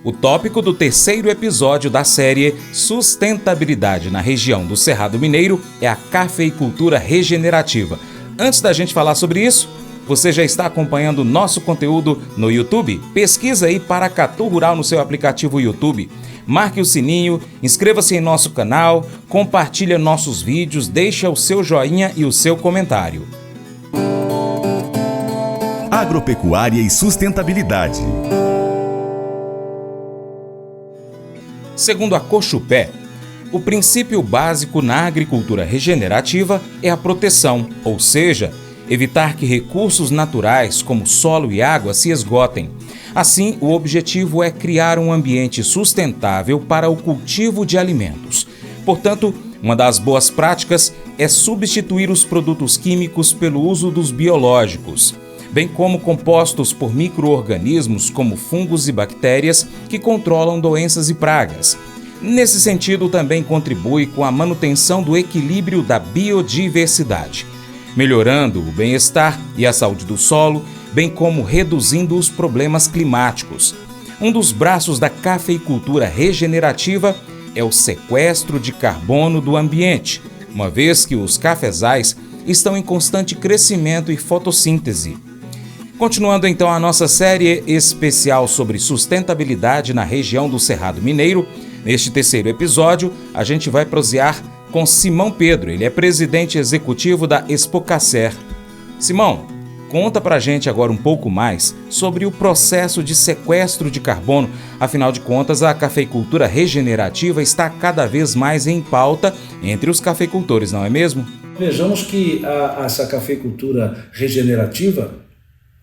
O tópico do terceiro episódio da série Sustentabilidade na região do Cerrado Mineiro é a cafeicultura regenerativa. Antes da gente falar sobre isso, você já está acompanhando o nosso conteúdo no YouTube? Pesquisa aí Paracatu Rural no seu aplicativo YouTube. Marque o sininho, inscreva-se em nosso canal, compartilhe nossos vídeos, deixe o seu joinha e o seu comentário. Agropecuária e sustentabilidade. Segundo a Cochupé, o princípio básico na agricultura regenerativa é a proteção, ou seja, evitar que recursos naturais como solo e água se esgotem. Assim, o objetivo é criar um ambiente sustentável para o cultivo de alimentos. Portanto, uma das boas práticas é substituir os produtos químicos pelo uso dos biológicos, bem como compostos por micro-organismos como fungos e bactérias que controlam doenças e pragas. Nesse sentido, também contribui com a manutenção do equilíbrio da biodiversidade, melhorando o bem-estar e a saúde do solo, bem como reduzindo os problemas climáticos. Um dos braços da cafeicultura regenerativa é o sequestro de carbono do ambiente, uma vez que os cafezais estão em constante crescimento e fotossíntese. Continuando então a nossa série especial sobre sustentabilidade na região do Cerrado Mineiro, neste terceiro episódio a gente vai prosear com Simão Pedro, ele é presidente executivo da Expocacer. Simão, conta pra gente agora um pouco mais sobre o processo de sequestro de carbono. Afinal de contas, a cafeicultura regenerativa está cada vez mais em pauta entre os cafeicultores, não é mesmo? Vejamos que essa cafeicultura regenerativa,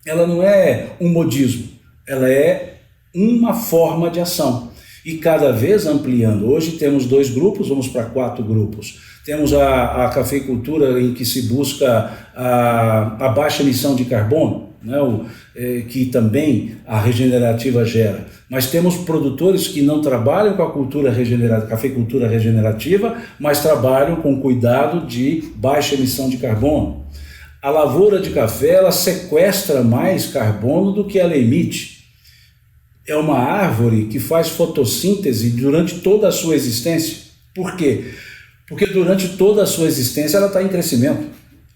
ela não é um modismo, ela é uma forma de ação. E cada vez ampliando. Hoje temos 2 grupos, vamos para 4 grupos. Temos a cafeicultura em que se busca a baixa emissão de carbono, né, que também a regenerativa gera. Mas temos produtores que não trabalham com a cafeicultura regenerativa, mas trabalham com cuidado de baixa emissão de carbono. A lavoura de café, ela sequestra mais carbono do que ela emite. É uma árvore que faz fotossíntese durante toda a sua existência. Por quê? Porque durante toda a sua existência ela está em crescimento.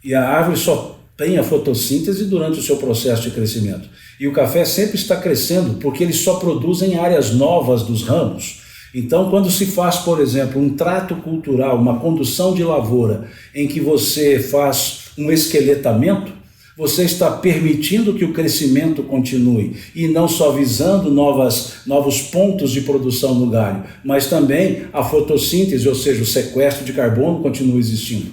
E a árvore só tem a fotossíntese durante o seu processo de crescimento. E o café sempre está crescendo porque ele só produz em áreas novas dos ramos. Então, quando se faz, por exemplo, um trato cultural, uma condução de lavoura, em que você faz um esqueletamento, você está permitindo que o crescimento continue e não só visando novos pontos de produção no galho, mas também a fotossíntese, ou seja, o sequestro de carbono continua existindo.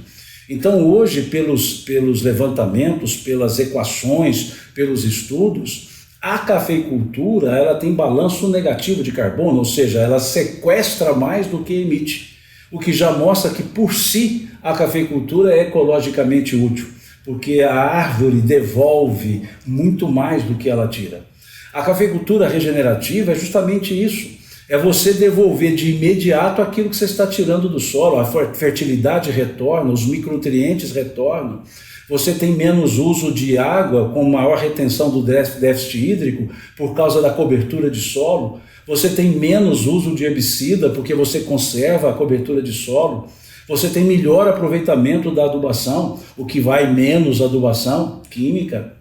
Então hoje, pelos levantamentos, pelas equações, pelos estudos, a cafeicultura ela tem balanço negativo de carbono, ou seja, ela sequestra mais do que emite, o que já mostra que por si a cafeicultura é ecologicamente útil, porque a árvore devolve muito mais do que ela tira. A cafeicultura regenerativa é justamente isso, é você devolver de imediato aquilo que você está tirando do solo, a fertilidade retorna, os micronutrientes retornam, você tem menos uso de água, com maior retenção do déficit hídrico por causa da cobertura de solo, você tem menos uso de herbicida porque você conserva a cobertura de solo, você tem melhor aproveitamento da adubação, o que vai menos adubação química.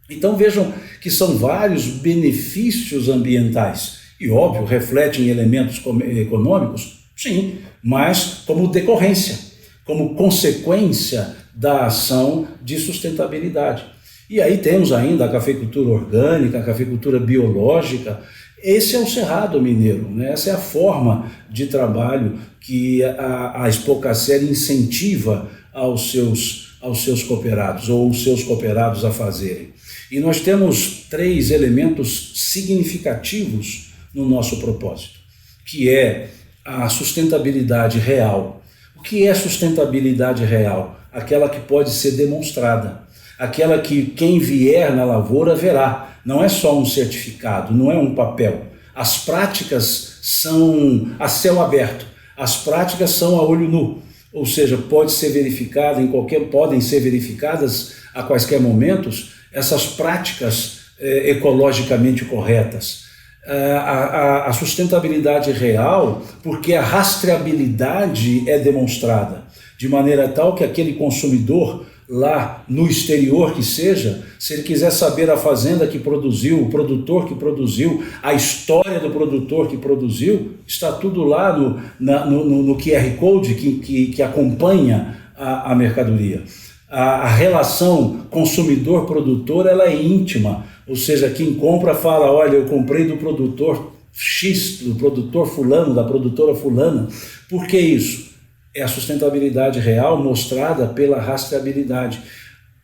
Então vejam que são vários benefícios ambientais e, óbvio, refletem em elementos econômicos, sim, mas como decorrência, como consequência da ação de sustentabilidade. E aí temos ainda a cafeicultura orgânica, a cafeicultura biológica. Esse é o Cerrado Mineiro, né? Essa é a forma de trabalho que a Expocacer incentiva aos seus cooperados, ou os seus cooperados a fazerem. E nós temos 3 elementos significativos no nosso propósito, que é a sustentabilidade real. O que é sustentabilidade real? Aquela que pode ser demonstrada, aquela que quem vier na lavoura verá. Não é só um certificado, não é um papel. As práticas são a céu aberto, as práticas são a olho nu, ou seja, podem ser verificadas a quaisquer momentos essas práticas ecologicamente corretas. A sustentabilidade real, porque a rastreabilidade é demonstrada, de maneira tal que aquele consumidor lá no exterior que seja, se ele quiser saber a fazenda que produziu, o produtor que produziu, a história do produtor que produziu, está tudo lá no QR Code que acompanha a mercadoria. A relação consumidor-produtor ela é íntima, ou seja, quem compra fala, olha, eu comprei do produtor X, do produtor fulano, da produtora fulana. Por que isso? É a sustentabilidade real mostrada pela rastreabilidade.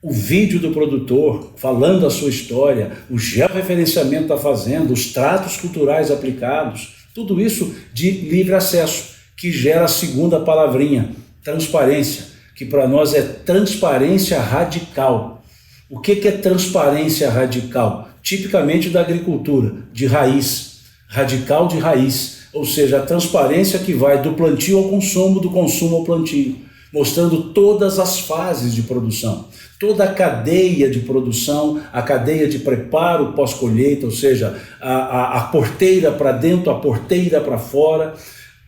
O vídeo do produtor falando a sua história, o georreferenciamento da fazenda, os tratos culturais aplicados, tudo isso de livre acesso, que gera a segunda palavrinha, transparência, que para nós é transparência radical. O que é transparência radical? Tipicamente da agricultura, de raiz, radical de raiz, ou seja, a transparência que vai do plantio ao consumo, do consumo ao plantio, mostrando todas as fases de produção, toda a cadeia de produção, a cadeia de preparo pós-colheita, ou seja, a porteira para dentro, a porteira para fora,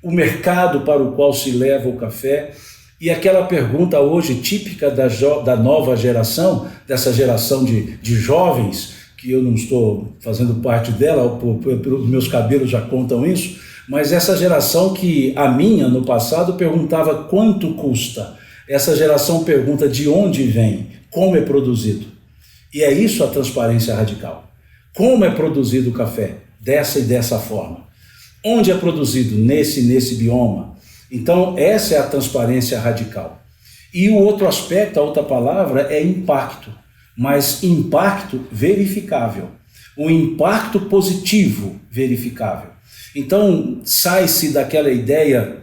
o mercado para o qual se leva o café. E aquela pergunta hoje típica da nova geração, dessa geração de jovens, que eu não estou fazendo parte dela, pelos meus cabelos já contam isso, mas essa geração que a minha, no passado, perguntava quanto custa. Essa geração pergunta de onde vem, como é produzido. E é isso a transparência radical. Como é produzido o café? Dessa e dessa forma. Onde é produzido? Nesse bioma. Então, essa é a transparência radical. E o outro aspecto, a outra palavra, é impacto, mas impacto verificável. O impacto positivo verificável. Então, sai-se daquela ideia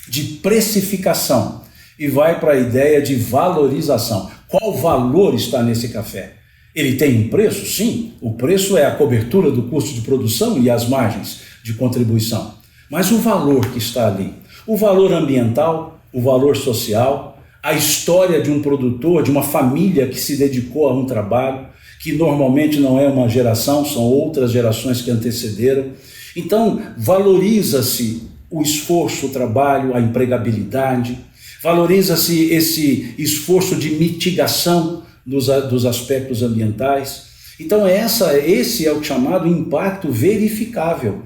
de precificação e vai para a ideia de valorização. Qual valor está nesse café? Ele tem um preço? Sim, o preço é a cobertura do custo de produção e as margens de contribuição. Mas o valor que está ali, o valor ambiental, o valor social, a história de um produtor, de uma família que se dedicou a um trabalho, que normalmente não é uma geração, são outras gerações que antecederam. Então, valoriza-se o esforço, o trabalho, a empregabilidade, valoriza-se esse esforço de mitigação dos aspectos ambientais. Então, esse é o chamado impacto verificável,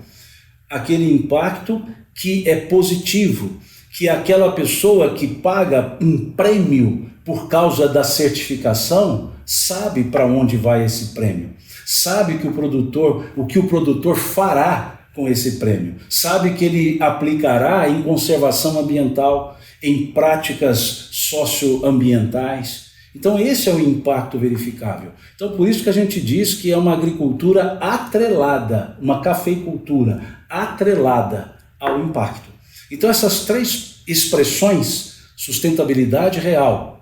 aquele impacto que é positivo, que aquela pessoa que paga um prêmio por causa da certificação sabe para onde vai esse prêmio, sabe que o que o produtor fará com esse prêmio, sabe que ele aplicará em conservação ambiental, em práticas socioambientais. Então esse é o impacto verificável. Então por isso que a gente diz que é uma agricultura atrelada, uma cafeicultura atrelada ao impacto. Então essas três expressões, sustentabilidade real,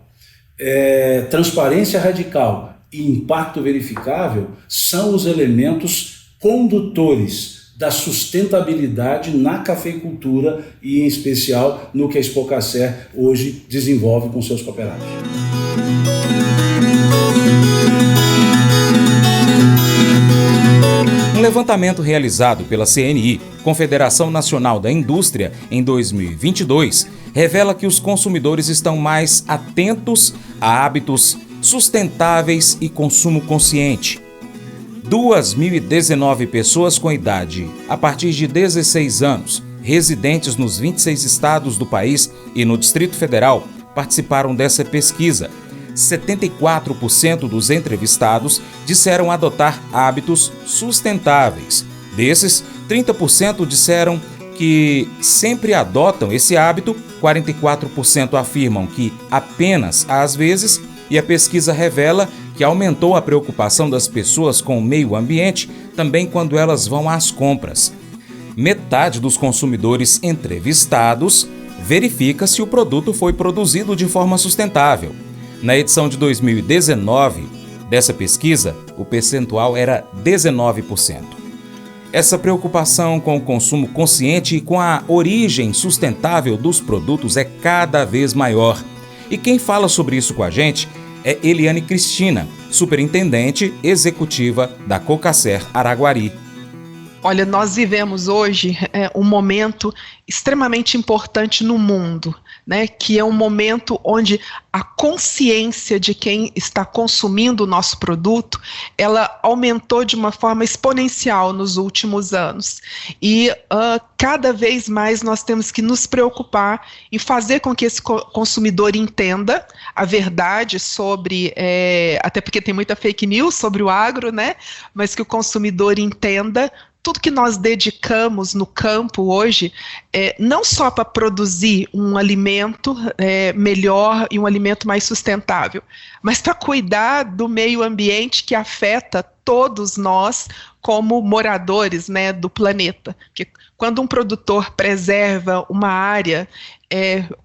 transparência radical e impacto verificável, são os elementos condutores da sustentabilidade na cafeicultura e em especial no que a Expocacer hoje desenvolve com seus cooperados. Um levantamento realizado pela CNI, Confederação Nacional da Indústria, em 2022, revela que os consumidores estão mais atentos a hábitos sustentáveis e consumo consciente. 2.019 pessoas com idade a partir de 16 anos, residentes nos 26 estados do país e no Distrito Federal, participaram dessa pesquisa. 74% dos entrevistados disseram adotar hábitos sustentáveis. Desses, 30% disseram que sempre adotam esse hábito, 44% afirmam que apenas às vezes, e a pesquisa revela que aumentou a preocupação das pessoas com o meio ambiente também quando elas vão às compras. Metade dos consumidores entrevistados verifica se o produto foi produzido de forma sustentável. Na edição de 2019 dessa pesquisa, o percentual era 19%. Essa preocupação com o consumo consciente e com a origem sustentável dos produtos é cada vez maior. E quem fala sobre isso com a gente é Eliane Cristina, superintendente executiva da Cocacer Araguari. Olha, nós vivemos hoje um momento extremamente importante no mundo, né? Que é um momento onde a consciência de quem está consumindo o nosso produto, ela aumentou de uma forma exponencial nos últimos anos. E cada vez mais nós temos que nos preocupar em fazer com que esse consumidor entenda a verdade sobre, até porque tem muita fake news sobre o agro, né? Mas que o consumidor entenda tudo que nós dedicamos no campo hoje, não só para produzir um alimento melhor e um alimento mais sustentável, mas para cuidar do meio ambiente que afeta todos nós como moradores, né, do planeta. Porque quando um produtor preserva uma área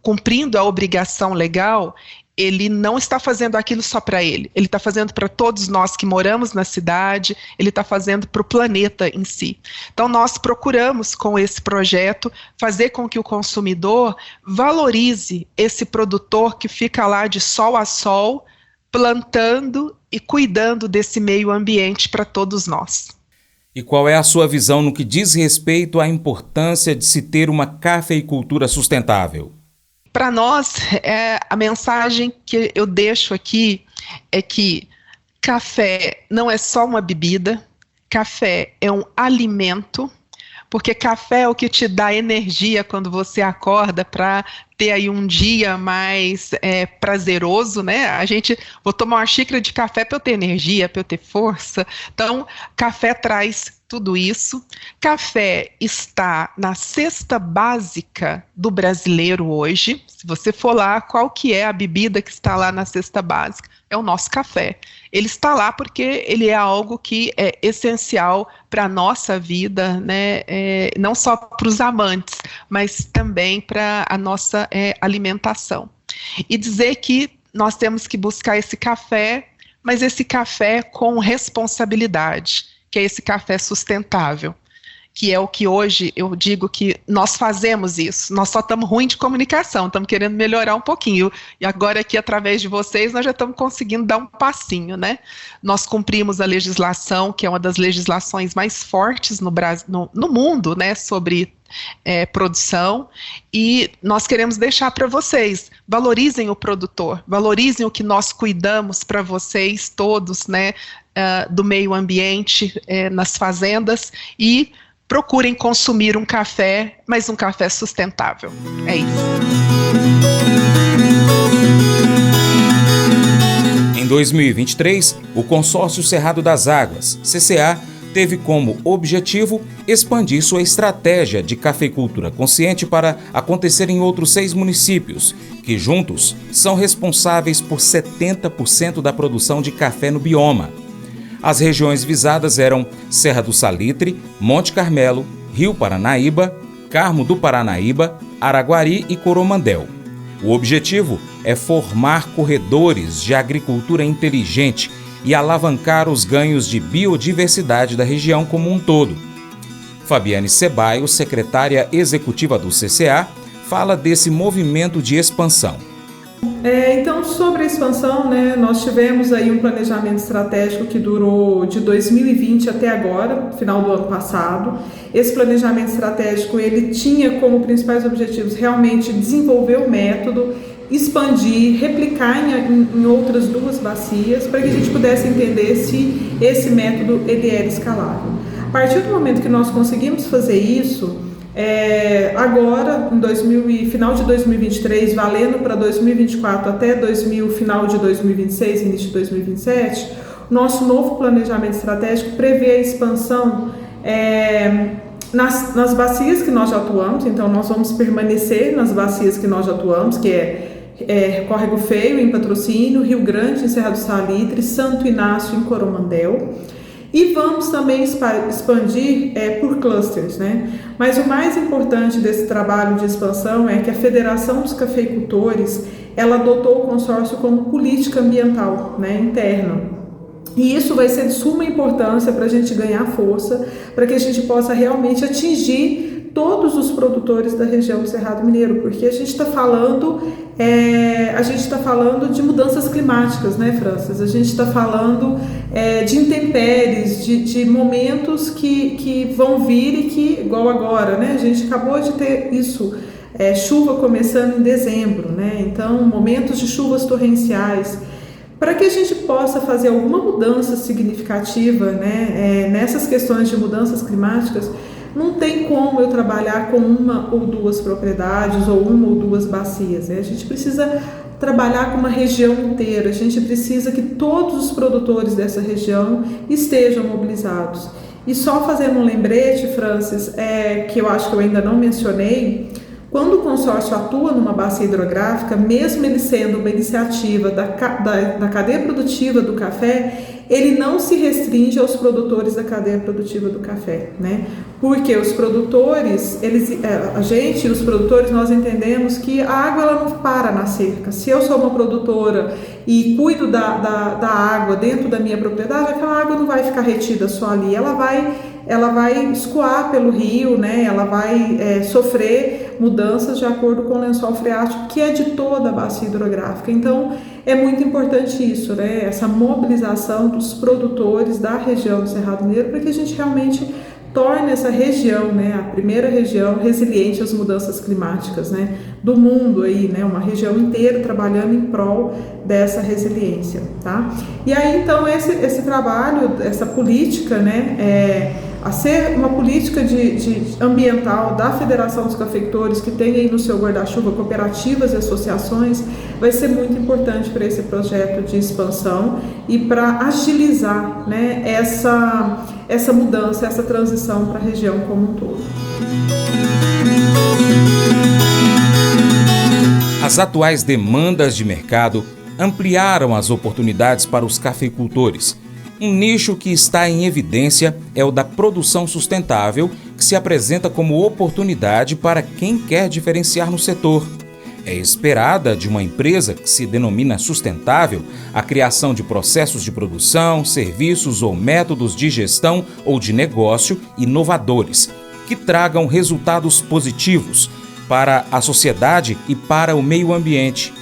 cumprindo a obrigação legal, ele não está fazendo aquilo só para ele está fazendo para todos nós que moramos na cidade, ele está fazendo para o planeta em si. Então nós procuramos com esse projeto fazer com que o consumidor valorize esse produtor que fica lá de sol a sol, plantando e cuidando desse meio ambiente para todos nós. E qual é a sua visão no que diz respeito à importância de se ter uma cafeicultura sustentável? Para nós, a mensagem que eu deixo aqui é que café não é só uma bebida, café é um alimento, porque café é o que te dá energia quando você acorda para ter aí um dia mais prazeroso, né? Vou tomar uma xícara de café para eu ter energia, para eu ter força. Então, café traz tudo isso. Café está na cesta básica do brasileiro hoje. Se você for lá, qual que é a bebida que está lá na cesta básica? É o nosso café. Ele está lá porque ele é algo que é essencial para a nossa vida, né? Não só para os amantes, mas também para a nossa alimentação. E dizer que nós temos que buscar esse café, mas esse café com responsabilidade, que é esse café sustentável, que é o que hoje eu digo que nós fazemos isso, nós só estamos ruim de comunicação, estamos querendo melhorar um pouquinho, e agora aqui através de vocês nós já estamos conseguindo dar um passinho, né? Nós cumprimos a legislação, que é uma das legislações mais fortes no Brasil, no mundo, né, sobre produção, e nós queremos deixar para vocês, valorizem o produtor, valorizem o que nós cuidamos para vocês todos, né, do meio ambiente nas fazendas, e procurem consumir um café, mas um café sustentável. É isso. Em 2023, o Consórcio Cerrado das Águas, CCA, teve como objetivo expandir sua estratégia de cafeicultura consciente para acontecer em outros 6 municípios, que juntos são responsáveis por 70% da produção de café no bioma. As regiões visadas eram Serra do Salitre, Monte Carmelo, Rio Paranaíba, Carmo do Paranaíba, Araguari e Coromandel. O objetivo é formar corredores de agricultura inteligente e alavancar os ganhos de biodiversidade da região como um todo. Fabiane Ceballos, secretária executiva do CCA, fala desse movimento de expansão. Então, sobre a expansão, né, nós tivemos aí um planejamento estratégico que durou de 2020 até agora, final do ano passado. Esse planejamento estratégico, ele tinha como principais objetivos realmente desenvolver o método, expandir, replicar em outras 2 bacias, para que a gente pudesse entender se esse método ele era escalável. A partir do momento que nós conseguimos fazer isso, agora, final de 2023, valendo para 2024 até final de 2026, início de 2027, nosso novo planejamento estratégico prevê a expansão nas bacias que nós já atuamos. Então nós vamos permanecer nas bacias que nós já atuamos, que é Córrego Feio, em Patrocínio, Rio Grande, em Serra do Salitre, Santo Inácio, em Coromandel. E vamos também expandir por clusters, né? Mas o mais importante desse trabalho de expansão é que a Federação dos Cafeicultores, ela adotou o consórcio como política ambiental, né, interna. E isso vai ser de suma importância para a gente ganhar força, para que a gente possa realmente atingir todos os produtores da região do Cerrado Mineiro, porque a gente está falando de mudanças climáticas, né, Francis? A gente está falando de intempéries, de momentos que vão vir e que, igual agora, né? A gente acabou de ter isso, chuva começando em dezembro, né? Então, momentos de chuvas torrenciais. Para que a gente possa fazer alguma mudança significativa, né, nessas questões de mudanças climáticas, não tem como eu trabalhar com uma ou duas propriedades ou uma ou duas bacias, né? A gente precisa trabalhar com uma região inteira, a gente precisa que todos os produtores dessa região estejam mobilizados. E só fazendo um lembrete, Francis, que eu acho que eu ainda não mencionei, quando o consórcio atua numa bacia hidrográfica, mesmo ele sendo uma iniciativa da cadeia produtiva do café, ele não se restringe aos produtores da cadeia produtiva do café, né? Porque os produtores, os produtores, nós entendemos que a água ela não para na cerca. Se eu sou uma produtora e cuido da água dentro da minha propriedade, aquela água não vai ficar retida só ali, ela vai escoar pelo rio, né? Ela vai sofrer mudanças de acordo com o lençol freático, que é de toda a bacia hidrográfica. Então, é muito importante isso, né? Essa mobilização dos produtores da região do Cerrado Mineiro para que a gente realmente torne essa região, né, a primeira região resiliente às mudanças climáticas, né, do mundo aí, né, uma região inteira trabalhando em prol dessa resiliência, tá? E aí, então, esse trabalho, essa política, né, a ser uma política ambiental da Federação dos Cafeicultores, que tem aí no seu guarda-chuva cooperativas e associações, vai ser muito importante para esse projeto de expansão e para agilizar, né, essa mudança, essa transição para a região como um todo. As atuais demandas de mercado ampliaram as oportunidades para os cafeicultores. Um nicho que está em evidência é o da produção sustentável, que se apresenta como oportunidade para quem quer diferenciar no setor. É esperada de uma empresa que se denomina sustentável a criação de processos de produção, serviços ou métodos de gestão ou de negócio inovadores, que tragam resultados positivos para a sociedade e para o meio ambiente.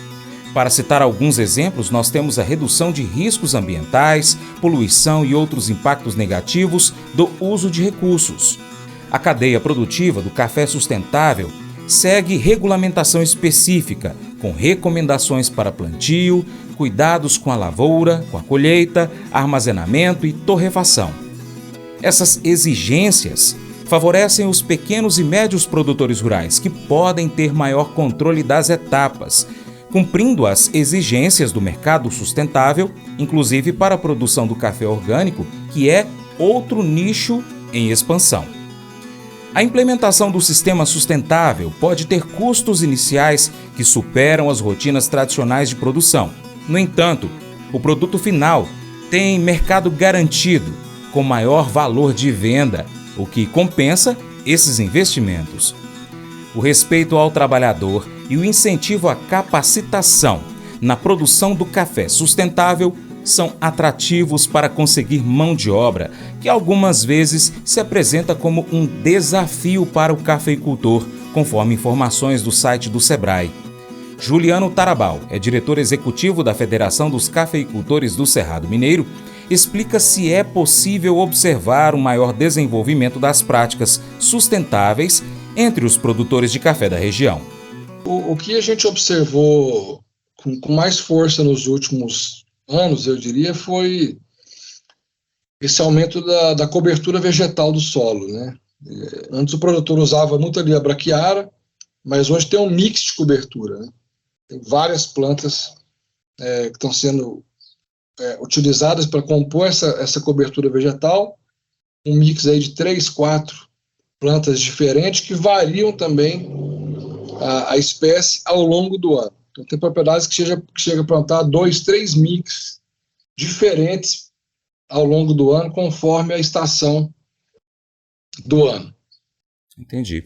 Para citar alguns exemplos, nós temos a redução de riscos ambientais, poluição e outros impactos negativos do uso de recursos. A cadeia produtiva do café sustentável segue regulamentação específica, com recomendações para plantio, cuidados com a lavoura, com a colheita, armazenamento e torrefação. Essas exigências favorecem os pequenos e médios produtores rurais, que podem ter maior controle das etapas, cumprindo as exigências do mercado sustentável, inclusive para a produção do café orgânico, que é outro nicho em expansão. A implementação do sistema sustentável pode ter custos iniciais que superam as rotinas tradicionais de produção. No entanto, o produto final tem mercado garantido, com maior valor de venda, o que compensa esses investimentos. O respeito ao trabalhador e o incentivo à capacitação na produção do café sustentável são atrativos para conseguir mão de obra, que algumas vezes se apresenta como um desafio para o cafeicultor, conforme informações do site do Sebrae. Juliano Tarabal é diretor executivo da Federação dos Cafeicultores do Cerrado Mineiro, explica se é possível observar um maior desenvolvimento das práticas sustentáveis entre os produtores de café da região. O que a gente observou com mais força nos últimos anos, eu diria, foi esse aumento da cobertura vegetal do solo, né? Antes o produtor usava muito ali a braquiária, mas hoje tem um mix de cobertura, né? Tem várias plantas que estão sendo utilizadas para compor essa cobertura vegetal, um mix aí de 3, 4 plantas diferentes que variam também a espécie ao longo do ano. Então tem propriedades que chega a plantar 2, 3 mix diferentes ao longo do ano, conforme a estação do ano. Entendi.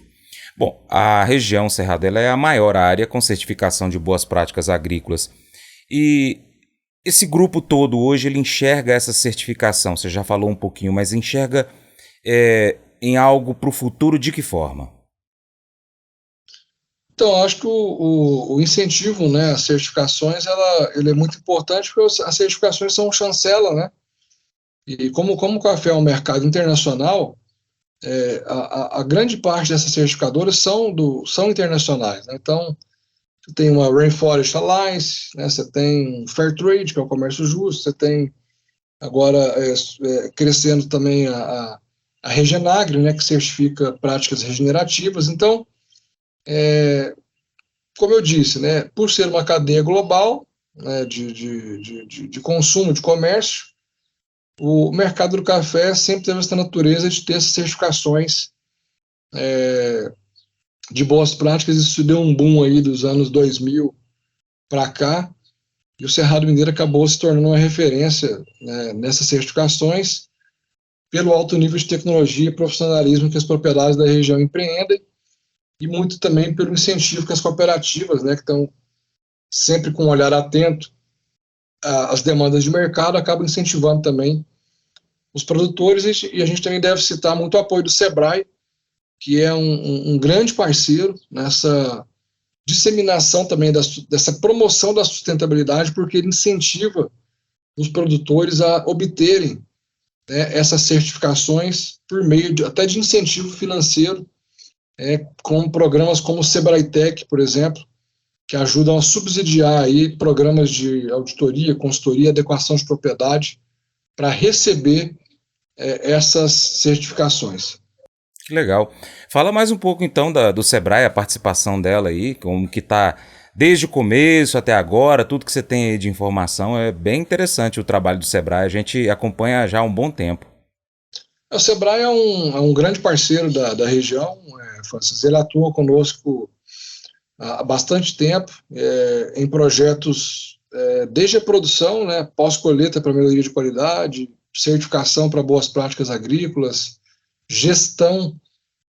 Bom, a região Cerrado é a maior área com certificação de boas práticas agrícolas. E esse grupo todo hoje ele enxerga essa certificação, você já falou um pouquinho, mas enxerga em algo para o futuro de que forma? Então, acho que o incentivo, né, às certificações, ele é muito importante, porque as certificações são chancela, né? E como o café é um mercado internacional, a grande parte dessas certificadoras são internacionais, né? Então, você tem uma Rainforest Alliance, né? Você tem Fair Trade, que é o comércio justo, você tem agora crescendo também a Regenagri, né, que certifica práticas regenerativas. Então, como eu disse, né, por ser uma cadeia global, né, de consumo, de comércio, o mercado do café sempre teve essa natureza de ter essas certificações de boas práticas. Isso deu um boom aí dos anos 2000 para cá, e o Cerrado Mineiro acabou se tornando uma referência, né, nessas certificações, pelo alto nível de tecnologia e profissionalismo que as propriedades da região empreendem, e muito também pelo incentivo que as cooperativas, né, que estão sempre com um olhar atento às demandas de mercado, acabam incentivando também os produtores. E a gente também deve citar muito o apoio do SEBRAE, que é um grande parceiro nessa disseminação também dessa promoção da sustentabilidade, porque ele incentiva os produtores a obterem, né, essas certificações por meio até de incentivo financeiro, com programas como o SEBRAE-TEC, por exemplo, que ajudam a subsidiar aí programas de auditoria, consultoria, adequação de propriedade, para receber essas certificações. Que legal. Fala mais um pouco então do SEBRAE, a participação dela aí, como que está desde o começo até agora, tudo que você tem aí de informação. É bem interessante o trabalho do SEBRAE, a gente acompanha já há um bom tempo. O SEBRAE é um grande parceiro da região, Francis. Ele atua conosco há bastante tempo, em projetos desde a produção, né, pós-colheita para melhoria de qualidade, certificação para boas práticas agrícolas, gestão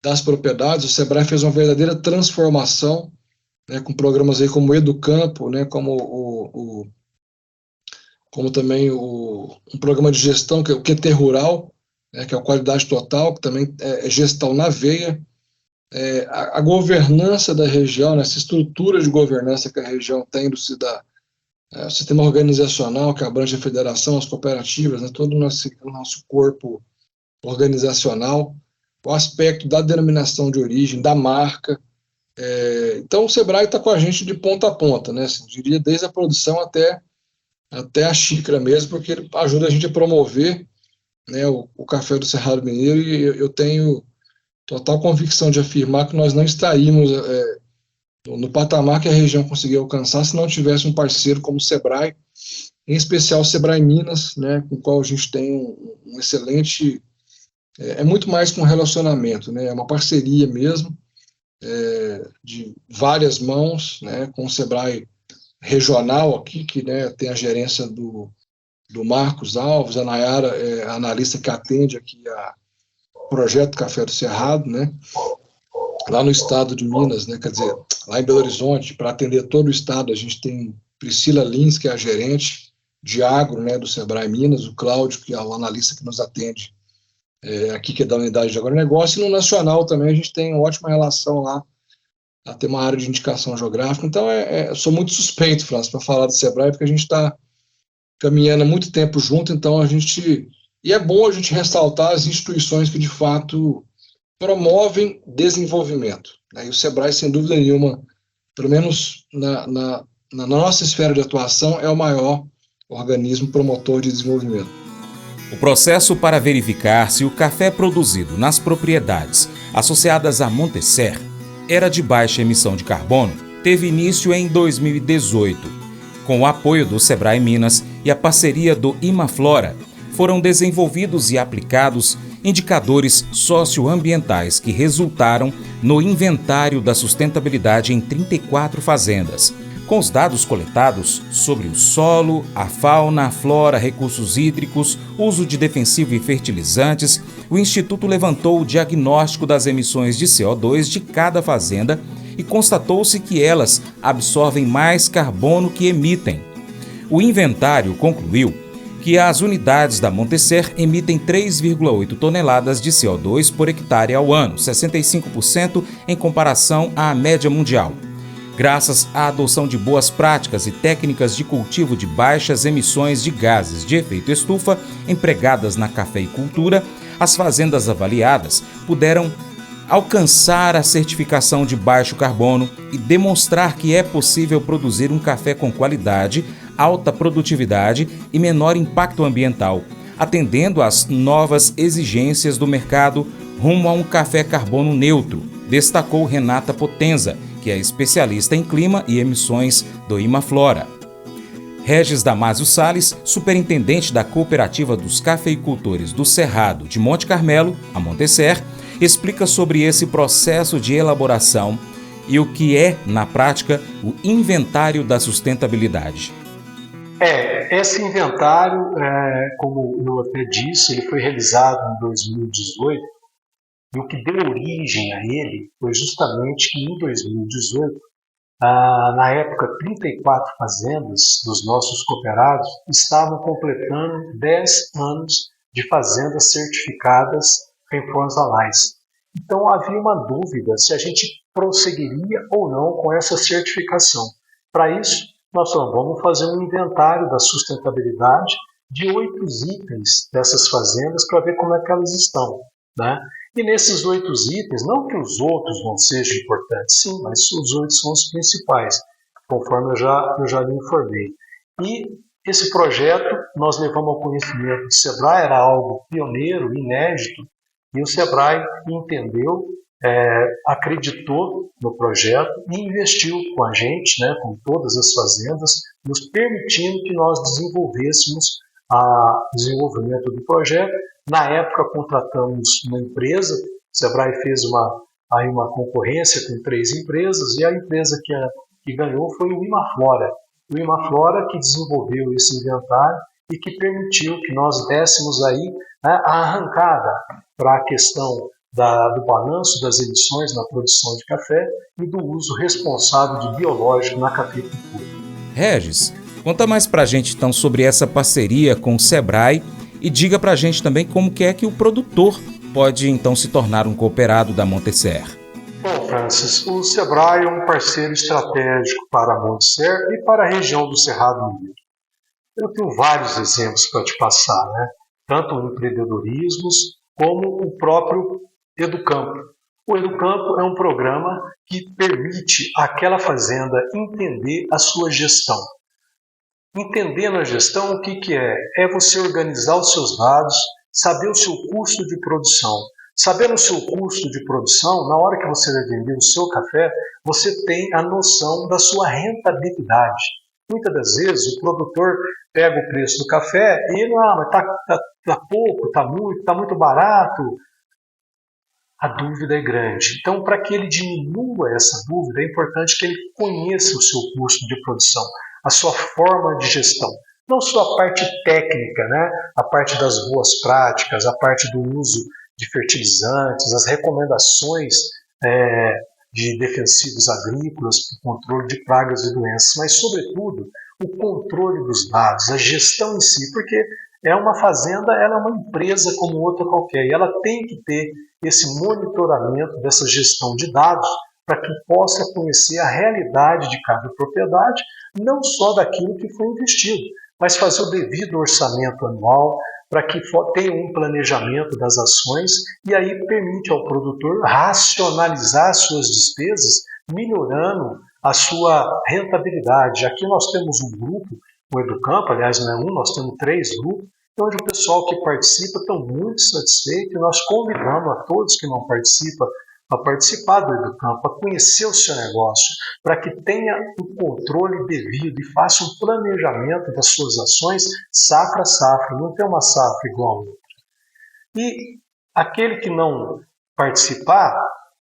das propriedades. O SEBRAE fez uma verdadeira transformação, né, com programas aí como Educampo, né, como também um programa de gestão, que é o QT Rural, né, que é a qualidade total, que também é gestão na veia. A governança da região, né, essa estrutura de governança que a região tem o sistema organizacional que abrange a federação, as cooperativas, né, todo o nosso corpo organizacional, o aspecto da denominação de origem, da marca. Então o SEBRAE está com a gente de ponta a ponta, né, assim, diria desde a produção até a xícara mesmo, porque ele ajuda a gente a promover, né, o café do Cerrado Mineiro, e eu tenho total convicção de afirmar que nós não estaríamos no patamar que a região conseguiu alcançar se não tivesse um parceiro como o SEBRAE, em especial o SEBRAE Minas, né, com o qual a gente tem um excelente... É muito mais que um relacionamento, né, é uma parceria mesmo, de várias mãos, né, com o SEBRAE regional aqui, que, né, tem a gerência do Marcos Alves, a Nayara é a analista que atende aqui o projeto Café do Cerrado, né, lá no estado de Minas, né, quer dizer, lá em Belo Horizonte, para atender todo o estado, a gente tem Priscila Lins, que é a gerente de agro, né, do SEBRAE Minas, o Cláudio, que é o analista que nos atende aqui, que é da unidade de agronegócio, e no nacional também a gente tem uma ótima relação lá, tem uma área de indicação geográfica. Então eu sou muito suspeito, França, para falar do SEBRAE, porque a gente está caminhando há muito tempo junto, então e é bom a gente ressaltar as instituições que de fato promovem desenvolvimento, né? E o SEBRAE, sem dúvida nenhuma, pelo menos na nossa esfera de atuação, é o maior organismo promotor de desenvolvimento. O processo para verificar se o café produzido nas propriedades associadas à Montecer era de baixa emissão de carbono teve início em 2018. Com o apoio do SEBRAE Minas e a parceria do Imaflora, foram desenvolvidos e aplicados indicadores socioambientais que resultaram no inventário da sustentabilidade em 34 fazendas. Com os dados coletados sobre o solo, a fauna, a flora, recursos hídricos, uso de defensivo e fertilizantes, o Instituto levantou o diagnóstico das emissões de CO2 de cada fazenda e constatou-se que elas absorvem mais carbono que emitem. O inventário concluiu que as unidades da Montecer emitem 3,8 toneladas de CO2 por hectare ao ano, 65% em comparação à média mundial. Graças à adoção de boas práticas e técnicas de cultivo de baixas emissões de gases de efeito estufa empregadas na cafeicultura, as fazendas avaliadas puderam alcançar a certificação de baixo carbono e demonstrar que é possível produzir um café com qualidade, alta produtividade e menor impacto ambiental, atendendo às novas exigências do mercado rumo a um café carbono neutro, destacou Renata Potenza, que é especialista em clima e emissões do Imaflora. Regis Damasio Salles, superintendente da Cooperativa dos Cafeicultores do Cerrado de Monte Carmelo, a Montecer, explica sobre esse processo de elaboração e o que é, na prática, o inventário da sustentabilidade. Esse inventário, como eu até disse, ele foi realizado em 2018, e o que deu origem a ele foi justamente que em 2018, na época, 34 fazendas dos nossos cooperados estavam completando 10 anos de fazendas certificadas em Fonsalais. Então havia uma dúvida se a gente prosseguiria ou não com essa certificação. Para isso, nós vamos fazer um inventário da sustentabilidade de 8 itens dessas fazendas para ver como é que elas estão, né? E nesses 8 itens, não que os outros não sejam importantes, sim, mas os 8 são os principais, conforme eu já lhe informei. E esse projeto nós levamos ao conhecimento do SEBRAE, era algo pioneiro, inédito, e o SEBRAE entendeu, acreditou no projeto e investiu com a gente, né, com todas as fazendas, nos permitindo que nós desenvolvêssemos o desenvolvimento do projeto. Na época, contratamos uma empresa, o SEBRAE fez uma concorrência com 3 empresas, e a empresa que ganhou foi o Imaflora. O Imaflora que desenvolveu esse inventário e que permitiu que nós dessemos aí, né, a arrancada para a questão do balanço das emissões na produção de café e do uso responsável de biológico na cafeicultura. Regis, conta mais para a gente então sobre essa parceria com o SEBRAE e diga para a gente também como que é que o produtor pode então se tornar um cooperado da Montecer. Bom, Francis, o SEBRAE é um parceiro estratégico para a Montecer e para a região do Cerrado Mineiro. Eu tenho vários exemplos para te passar, né? Tanto empreendedorismos como o próprio Educampo. O Educampo é um programa que permite àquela fazenda entender a sua gestão. Entendendo a gestão, o que é? É você organizar os seus dados, saber o seu custo de produção. Sabendo o seu custo de produção, na hora que você vai vender o seu café, você tem a noção da sua rentabilidade. Muitas das vezes o produtor pega o preço do café e ele, mas tá pouco, tá muito barato. A dúvida é grande. Então, para que ele diminua essa dúvida, é importante que ele conheça o seu custo de produção, a sua forma de gestão. Não só a parte técnica, né? A parte das boas práticas, a parte do uso de fertilizantes, as recomendações de defensivos agrícolas para o controle de pragas e doenças, mas, sobretudo, o controle dos dados, a gestão em si, porque uma fazenda, ela é uma empresa como outra qualquer, e ela tem que ter esse monitoramento dessa gestão de dados para que possa conhecer a realidade de cada propriedade, não só daquilo que foi investido, mas fazer o devido orçamento anual para que tenha um planejamento das ações e aí permite ao produtor racionalizar as suas despesas, melhorando a sua rentabilidade. Aqui nós temos um grupo, o Educampo, aliás não é um, nós temos 3 grupos, onde o pessoal que participa está muito satisfeito e nós convidamos a todos que não participam a participar do Educampo, a conhecer o seu negócio, para que tenha o controle devido e faça um planejamento das suas ações safra a safra, não tem uma safra igual a outra. E aquele que não participar,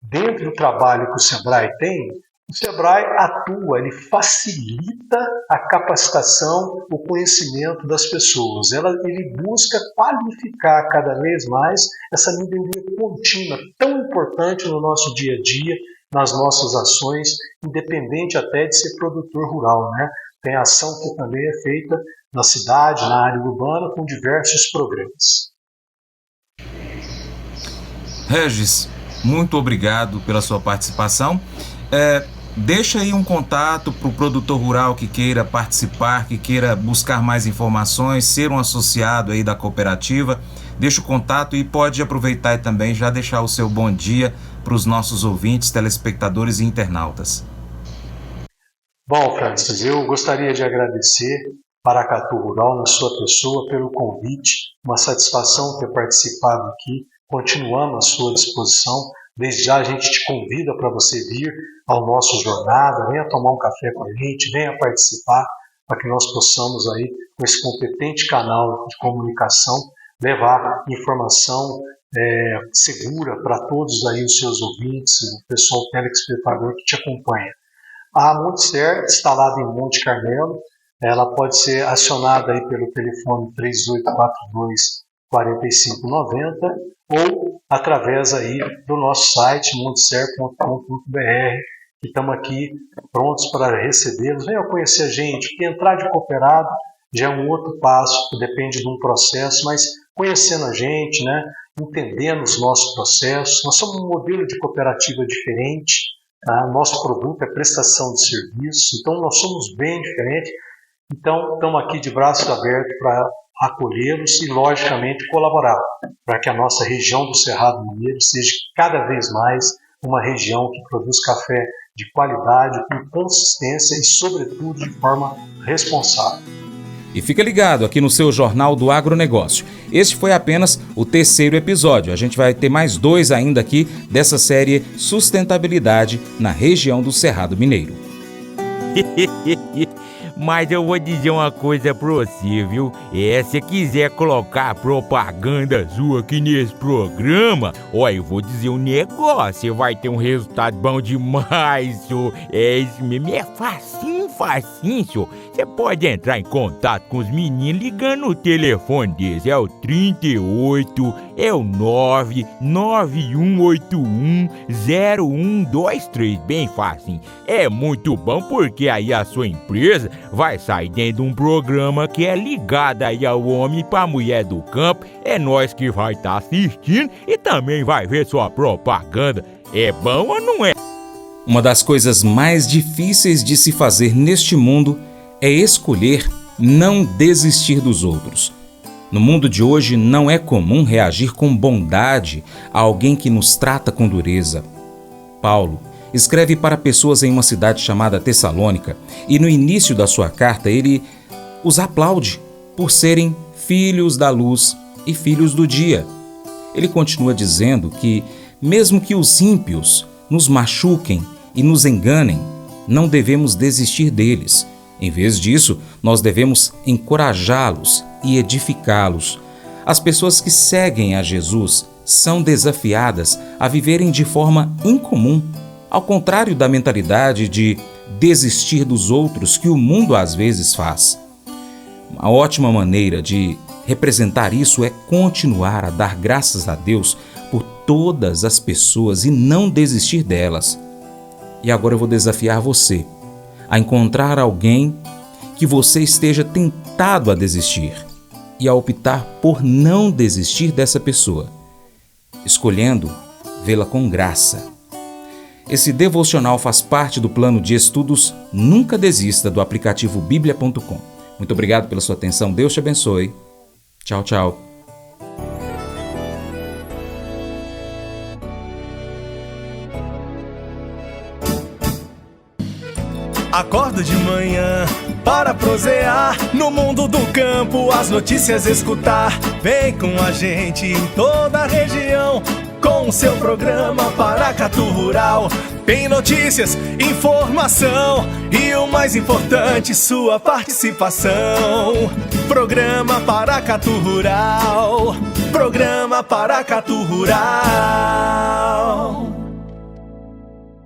dentro do trabalho que o SEBRAE tem, o SEBRAE atua, ele facilita a capacitação, o conhecimento das pessoas. Ele busca qualificar cada vez mais essa melhoria contínua, tão importante no nosso dia a dia, nas nossas ações, independente até de ser produtor rural, né? Tem ação que também é feita na cidade, na área urbana, com diversos programas. Regis, muito obrigado pela sua participação. deixa aí um contato para o produtor rural que queira participar, que queira buscar mais informações, ser um associado aí da cooperativa. Deixa o contato e pode aproveitar e também já deixar o seu bom dia para os nossos ouvintes, telespectadores e internautas. Bom, Francis, eu gostaria de agradecer Paracatu Rural na sua pessoa pelo convite, uma satisfação ter participado aqui, continuamos à sua disposição, desde já a gente te convida para você vir ao nosso jornada, venha tomar um café com a gente, venha participar, para que nós possamos aí, com esse competente canal de comunicação, levar informação segura para todos aí os seus ouvintes, o pessoal telespectador que te acompanha. A Monte-Ser, instalada em Monte Carmelo, ela pode ser acionada aí pelo telefone 3842-4590 ou através aí do nosso site monteser.com.br, que estamos aqui prontos para recebê-los. Venham conhecer a gente, porque entrar de cooperado já é um outro passo, depende de um processo, mas conhecendo a gente, né, entendendo os nossos processos, nós somos um modelo de cooperativa diferente, tá? Nosso produto é prestação de serviço, então nós somos bem diferentes. Então, estamos aqui de braços abertos para acolhê-los e, logicamente, colaborar para que a nossa região do Cerrado Mineiro seja cada vez mais uma região que produz café de qualidade, com consistência e, sobretudo, de forma responsável. E fica ligado aqui no seu Jornal do Agronegócio. Este foi apenas o 3º episódio. A gente vai ter mais 2 ainda aqui dessa série Sustentabilidade na região do Cerrado Mineiro. Mas eu vou dizer uma coisa pra você, viu? Se quiser colocar propaganda sua aqui nesse programa, eu vou dizer um negócio, você vai ter um resultado bom demais, senhor. Isso mesmo, é facinho, senhor. Você pode entrar em contato com os meninos ligando o telefone deles, é o 38, é o 991810123, bem facinho. É muito bom porque aí a sua empresa vai sair dentro de um programa que é ligado aí ao homem para a mulher do campo. É nós que vai estar assistindo e também vai ver sua propaganda. É bom ou não é? Uma das coisas mais difíceis de se fazer neste mundo é escolher não desistir dos outros. No mundo de hoje não é comum reagir com bondade a alguém que nos trata com dureza. Paulo escreve para pessoas em uma cidade chamada Tessalônica e no início da sua carta ele os aplaude por serem filhos da luz e filhos do dia. Ele continua dizendo que, mesmo que os ímpios nos machuquem e nos enganem, não devemos desistir deles. Em vez disso, nós devemos encorajá-los e edificá-los. As pessoas que seguem a Jesus são desafiadas a viverem de forma incomum, ao contrário da mentalidade de desistir dos outros que o mundo às vezes faz. Uma ótima maneira de representar isso é continuar a dar graças a Deus por todas as pessoas e não desistir delas. E agora eu vou desafiar você a encontrar alguém que você esteja tentado a desistir e a optar por não desistir dessa pessoa, escolhendo vê-la com graça. Esse devocional faz parte do plano de estudos Nunca Desista do aplicativo biblia.com. Muito obrigado pela sua atenção, Deus te abençoe. Tchau, tchau. Acordo de manhã para prosear no mundo do campo, as notícias escutar. Vem com a gente em toda a região com o seu programa Paracatu Rural. Tem notícias, informação e o mais importante, sua participação. Programa Paracatu Rural. Programa Paracatu Rural.